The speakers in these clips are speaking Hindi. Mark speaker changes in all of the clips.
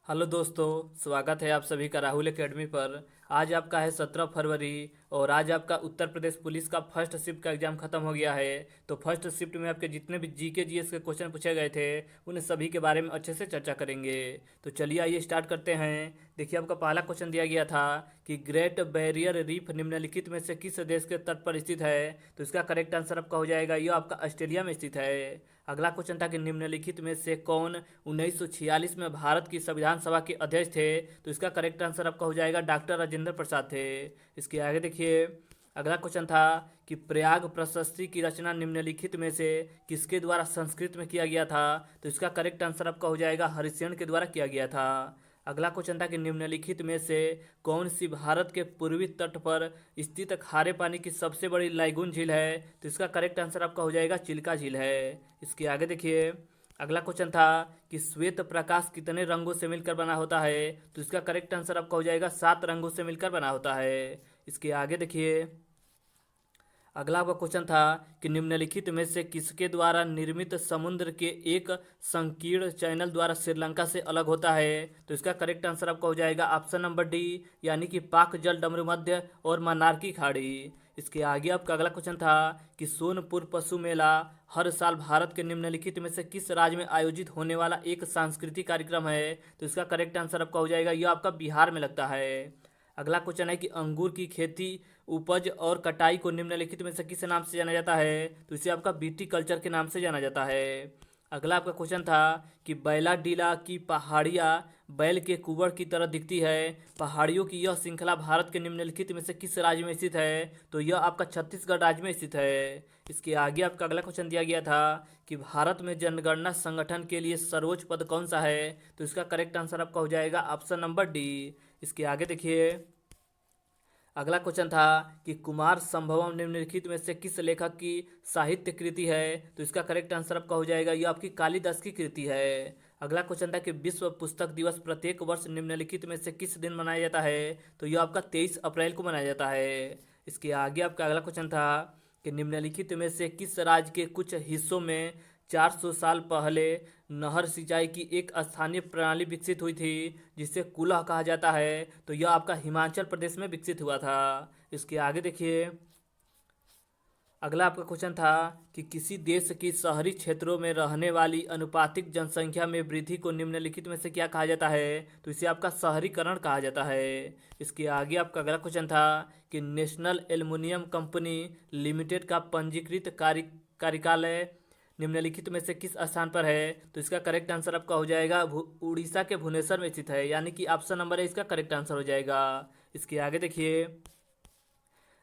Speaker 1: हेलो दोस्तों, स्वागत है आप सभी का राहुल एकेडमी पर। आज आपका है 17 फरवरी और आज आपका उत्तर प्रदेश पुलिस का फर्स्ट शिफ्ट का एग्ज़ाम ख़त्म हो गया है। तो फर्स्ट शिफ्ट में आपके जितने भी जीके जीएस के क्वेश्चन पूछे गए थे उन सभी के बारे में अच्छे से चर्चा करेंगे। तो चलिए आइए स्टार्ट करते हैं। देखिए, आपका पहला क्वेश्चन दिया गया था कि ग्रेट बैरियर रीफ निम्नलिखित में से किस देश के तट पर स्थित है। तो इसका करेक्ट आंसर आपका हो जाएगा, यह आपका ऑस्ट्रेलिया में स्थित है। अगला क्वेश्चन था कि निम्नलिखित में से कौन 1946 में भारत की संविधान सभा के अध्यक्ष थे। तो इसका करेक्ट आंसर आपका हो जाएगा डॉक्टर राजेंद्र प्रसाद थे। इसके आगे देखिए, अगला क्वेश्चन था कि प्रयाग प्रशस्ति की रचना निम्नलिखित में से किसके द्वारा संस्कृत में किया गया था। तो इसका करेक्ट आंसर आपका हो जाएगा हरिसेन के द्वारा किया गया था। अगला क्वेश्चन था कि निम्नलिखित में से कौन सी भारत के पूर्वी तट पर स्थित खारे पानी की सबसे बड़ी लाइगुन झील है। तो इसका करेक्ट आंसर आपका हो जाएगा चिल्का झील है। इसके आगे देखिए, अगला क्वेश्चन था कि श्वेत प्रकाश कितने रंगों से मिलकर बना होता है। तो इसका करेक्ट आंसर आपका हो जाएगा 7 रंगों से मिलकर बना होता है। इसके आगे देखिए, अगला आपका क्वेश्चन था कि निम्नलिखित में से किसके द्वारा निर्मित समुद्र के एक संकीर्ण चैनल द्वारा श्रीलंका से अलग होता है। तो इसका करेक्ट आंसर आपका हो जाएगा ऑप्शन नंबर डी, यानी कि पाक जल डमरू मध्य और मन्नार की खाड़ी। इसके आगे आपका अगला क्वेश्चन था कि सोनपुर पशु मेला हर साल भारत के निम्नलिखित में से किस राज्य में आयोजित होने वाला एक सांस्कृतिक कार्यक्रम है। तो इसका करेक्ट आंसर आपका हो जाएगा, यह आपका बिहार में लगता है। अगला क्वेश्चन है कि अंगूर की खेती, उपज और कटाई को निम्नलिखित में से किस नाम से जाना जाता है। तो इसे आपका बीटी कल्चर के नाम से जाना जाता है। अगला आपका क्वेश्चन था कि बैला डीला की पहाड़ियाँ बैल के कुबड़ की तरह दिखती है। पहाड़ियों की यह श्रृंखला भारत के निम्नलिखित में से किस राज्य में स्थित है। तो यह आपका छत्तीसगढ़ राज्य में स्थित है। इसके आगे आपका अगला क्वेश्चन दिया गया था कि भारत में जनगणना संगठन के लिए सर्वोच्च पद कौन सा है। तो इसका करेक्ट आंसर आपका हो जाएगा ऑप्शन नंबर डी। इसके आगे देखिए, अगला क्वेश्चन था कि कुमार संभवम निम्नलिखित में से किस लेखक की साहित्य कृति है। तो इसका करेक्ट आंसर आपका हो जाएगा, यह आपकी कालिदास की कृति है। अगला क्वेश्चन था कि विश्व पुस्तक दिवस प्रत्येक वर्ष निम्नलिखित में से किस दिन मनाया जाता है। तो यह आपका 23 अप्रैल को मनाया जाता है। इसके आगे आपका अगला क्वेश्चन था कि निम्नलिखित में से किस राज्य के कुछ हिस्सों में 400 साल पहले नहर सिंचाई की एक स्थानीय प्रणाली विकसित हुई थी जिसे कुलह कहा जाता है। तो यह आपका हिमाचल प्रदेश में विकसित हुआ था। इसके आगे देखिए, अगला आपका क्वेश्चन था कि किसी देश की शहरी क्षेत्रों में रहने वाली अनुपातिक जनसंख्या में वृद्धि को निम्नलिखित में से क्या कहा जाता है। तो इसे आपका शहरीकरण कहा जाता है। इसके आगे आपका अगला क्वेश्चन था कि नेशनल एल्युमिनियम कंपनी लिमिटेड का पंजीकृत कार्यकालय निम्नलिखित में से किस स्थान पर है। तो इसका करेक्ट आंसर आपका हो जाएगा उड़ीसा के भुवनेश्वर में स्थित है, यानी कि ऑप्शन नंबर है इसका करेक्ट आंसर हो जाएगा। इसके आगे देखिए,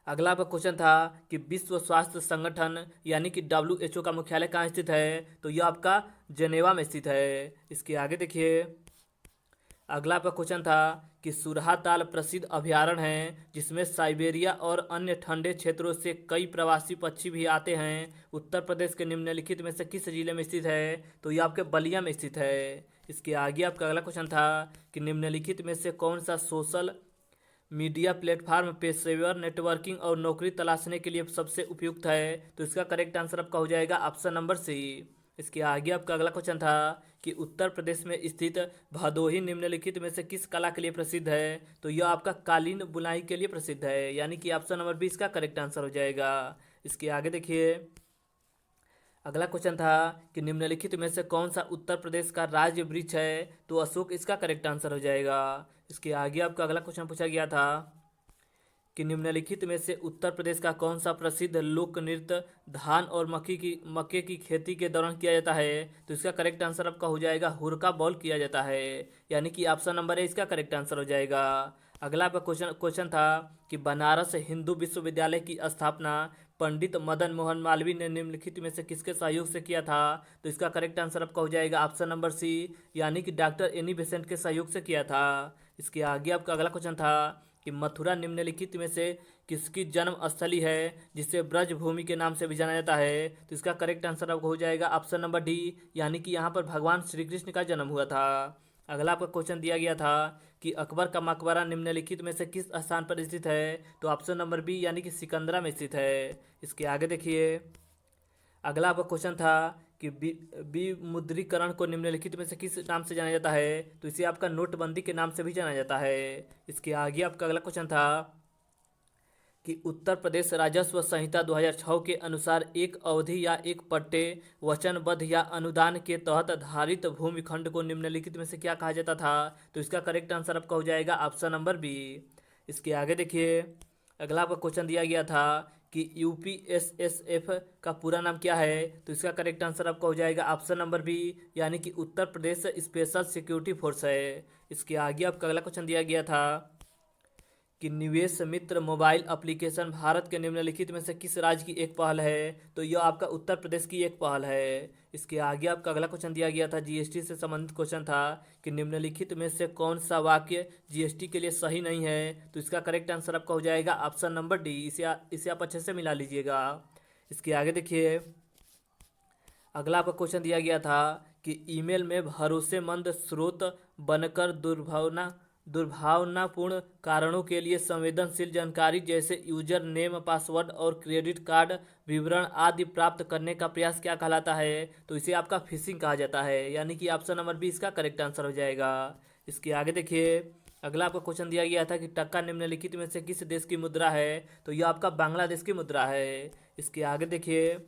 Speaker 1: अगला आपका क्वेश्चन था कि विश्व स्वास्थ्य संगठन यानी कि WHO का मुख्यालय कहाँ स्थित है। तो यह आपका जेनेवा में स्थित है। इसके आगे देखिए, अगला आपका क्वेश्चन था कि सुरहा ताल प्रसिद्ध अभयारण्य है जिसमें साइबेरिया और अन्य ठंडे क्षेत्रों से कई प्रवासी पक्षी भी आते हैं। उत्तर प्रदेश के निम्नलिखित में से किस जिले में स्थित है। तो यह आपके बलिया में स्थित है। इसके आगे आपका अगला क्वेश्चन था कि निम्नलिखित में से कौन सा सोशल मीडिया प्लेटफॉर्म पेशेवर नेटवर्किंग और नौकरी तलाशने के लिए सबसे उपयुक्त है। तो इसका करेक्ट आंसर आपका हो जाएगा ऑप्शन नंबर सी। इसके आगे आपका अगला क्वेश्चन था कि उत्तर प्रदेश में स्थित भदोही निम्नलिखित में से किस कला के लिए प्रसिद्ध है। तो यह आपका कालीन बुनाई के लिए प्रसिद्ध है, यानी कि ऑप्शन नंबर बी इसका करेक्ट आंसर हो जाएगा। इसके आगे देखिए, अगला क्वेश्चन था कि निम्नलिखित में से कौन सा उत्तर प्रदेश का राज्य वृक्ष है। तो अशोक इसका करेक्ट आंसर हो जाएगा। इसके आगे आपका अगला क्वेश्चन पूछा गया था कि निम्नलिखित में से उत्तर प्रदेश का कौन सा प्रसिद्ध लोक नृत्य धान और मक्के की खेती के दौरान किया जाता है। तो इसका करेक्ट आंसर आपका हो जाएगा हुरका बॉल किया जाता है, यानी कि ऑप्शन नंबर है इसका करेक्ट आंसर हो जाएगा। अगला आपका क्वेश्चन था कि बनारस हिंदू विश्वविद्यालय की स्थापना पंडित मदन मोहन मालवीय ने निम्नलिखित में से किसके सहयोग से किया था। तो इसका करेक्ट आंसर आपका हो जाएगा ऑप्शन नंबर सी, यानी कि डॉक्टर एनी बेसेंट के सहयोग से किया था। इसके आगे आपका अगला क्वेश्चन था कि मथुरा निम्नलिखित में से किसकी जन्म स्थली है जिसे ब्रज भूमि के नाम से भी जाना जाता है। तो इसका करेक्ट आंसर आपको हो जाएगा ऑप्शन नंबर डी, यानी कि यहाँ पर भगवान श्री कृष्ण का जन्म हुआ था। अगला आपका क्वेश्चन दिया गया था कि अकबर का मकबरा निम्नलिखित में से किस स्थान पर स्थित है। तो ऑप्शन नंबर बी, यानी कि सिकंदरा में स्थित है। इसके आगे देखिए, अगला आपका क्वेश्चन था कि विमुद्रीकरण को निम्नलिखित में से किस नाम से जाना जाता है? तो इसे आपका नोटबंदी के नाम से भी जाना जाता है। इसके आगे आपका अगला क्वेश्चन था कि उत्तर प्रदेश राजस्व संहिता 2006 के अनुसार एक अवधि या एक पट्टे वचनबद्ध या अनुदान के तहत धारित भूमिखंड को निम्नलिखित में से क्या कहा जाता था? तो इसका करेक्ट आंसर आपका हो जाएगा ऑप्शन नंबर बी। इसके आगे देखिए, अगला आपका क्वेश्चन दिया गया था कि यूपीएसएसएफ का पूरा नाम क्या है? तो इसका करेक्ट आंसर आपका हो जाएगा ऑप्शन नंबर बी, यानी कि Uttar Pradesh special security force है। इसके आगे आपका अगला क्वेश्चन दिया गया था कि निवेश मित्र मोबाइल एप्लीकेशन भारत के निम्नलिखित में से किस राज्य की एक पहल है? तो यह आपका उत्तर प्रदेश की एक पहल है। इसके आगे आपका अगला क्वेश्चन दिया गया था, जीएसटी से संबंधित क्वेश्चन था कि निम्नलिखित में से कौन सा वाक्य जीएसटी के लिए सही नहीं है? तो इसका करेक्ट आंसर आपका हो जाएगा ऑप्शन नंबर डी। इसे आप अच्छे से मिला लीजिएगा। इसके आगे देखिए, अगला आपका क्वेश्चन दिया गया था कि ईमेल में भरोसेमंद स्रोत बनकर दुर्भावनापूर्ण कारणों के लिए संवेदनशील जानकारी जैसे यूजर नेम, पासवर्ड और क्रेडिट कार्ड विवरण आदि प्राप्त करने का प्रयास क्या कहलाता है? तो इसे आपका फिशिंग कहा जाता है, यानी कि ऑप्शन नंबर बी इसका करेक्ट आंसर हो जाएगा। इसके आगे देखिए, अगला आपका क्वेश्चन दिया गया था कि टक्का निम्नलिखित में से किस देश की मुद्रा है? तो यह आपका बांग्लादेश की मुद्रा है। इसके आगे देखिए,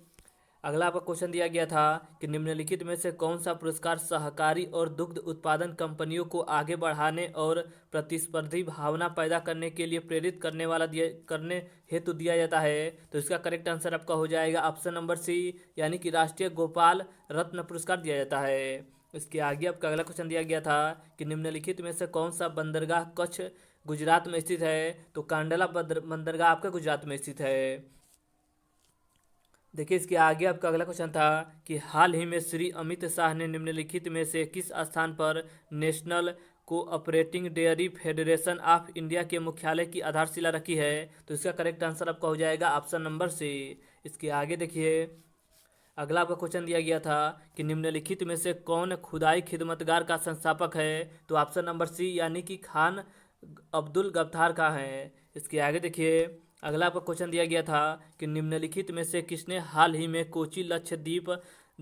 Speaker 1: अगला आपका क्वेश्चन दिया गया था कि निम्नलिखित में से कौन सा पुरस्कार सहकारी और दुग्ध उत्पादन कंपनियों को आगे बढ़ाने और प्रतिस्पर्धी भावना पैदा करने के लिए प्रेरित करने हेतु दिया जाता है? तो इसका करेक्ट आंसर आपका हो जाएगा ऑप्शन नंबर सी, यानी कि राष्ट्रीय गोपाल रत्न पुरस्कार दिया जाता है। इसके आगे आपका अगला क्वेश्चन दिया गया था कि निम्नलिखित में से कौन सा बंदरगाह कच्छ गुजरात में स्थित है? तो कांडला बंदरगाह आपका गुजरात में स्थित है। देखिए, इसके आगे आपका अगला क्वेश्चन था कि हाल ही में श्री अमित शाह ने निम्नलिखित में से किस स्थान पर national cooperative dairy federation of India के मुख्यालय की आधारशिला रखी है? तो इसका करेक्ट आंसर आपका हो जाएगा ऑप्शन नंबर सी। इसके आगे देखिए, अगला आपका क्वेश्चन दिया गया था कि निम्नलिखित में से कौन खुदाई खिदमतगार का संस्थापक है? तो ऑप्शन नंबर सी, यानी कि खान अब्दुल गफ्फार का है। इसके आगे देखिए, अगला आपका क्वेश्चन दिया गया था कि निम्नलिखित में से किसने हाल ही में कोची लक्षद्वीप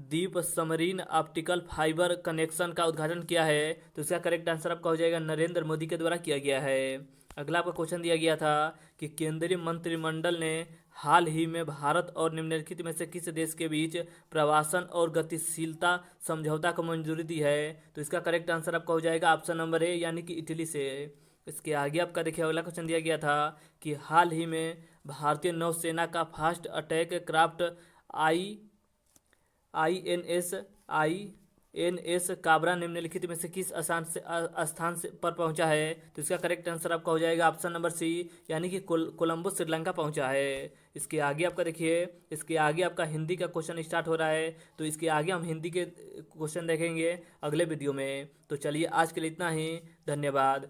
Speaker 1: द्वीप समरीन ऑप्टिकल फाइबर कनेक्शन का उद्घाटन किया है? तो इसका करेक्ट आंसर आपका हो जाएगा नरेंद्र मोदी के द्वारा किया गया है। अगला आपका क्वेश्चन दिया गया था कि केंद्रीय मंत्रिमंडल ने हाल ही में भारत और निम्नलिखित में से किस देश के बीच प्रवासन और गतिशीलता समझौता को मंजूरी दी है? तो इसका करेक्ट आंसर आपका हो जाएगा ऑप्शन नंबर ए, यानी कि इटली से। इसके आगे आपका देखिए, अगला क्वेश्चन दिया गया था कि हाल ही में भारतीय नौसेना का fast attack craft I N S Kabra निम्नलिखित में से किस स्थान से पर पहुंचा है? तो इसका करेक्ट आंसर आपका हो जाएगा ऑप्शन नंबर सी, यानी कि कोलंबो श्रीलंका पहुंचा है। इसके आगे आपका देखिए, इसके आगे आपका हिंदी का क्वेश्चन स्टार्ट हो रहा है, तो इसके आगे हम हिंदी के क्वेश्चन देखेंगे अगले वीडियो में। तो चलिए, आज के लिए इतना ही। धन्यवाद।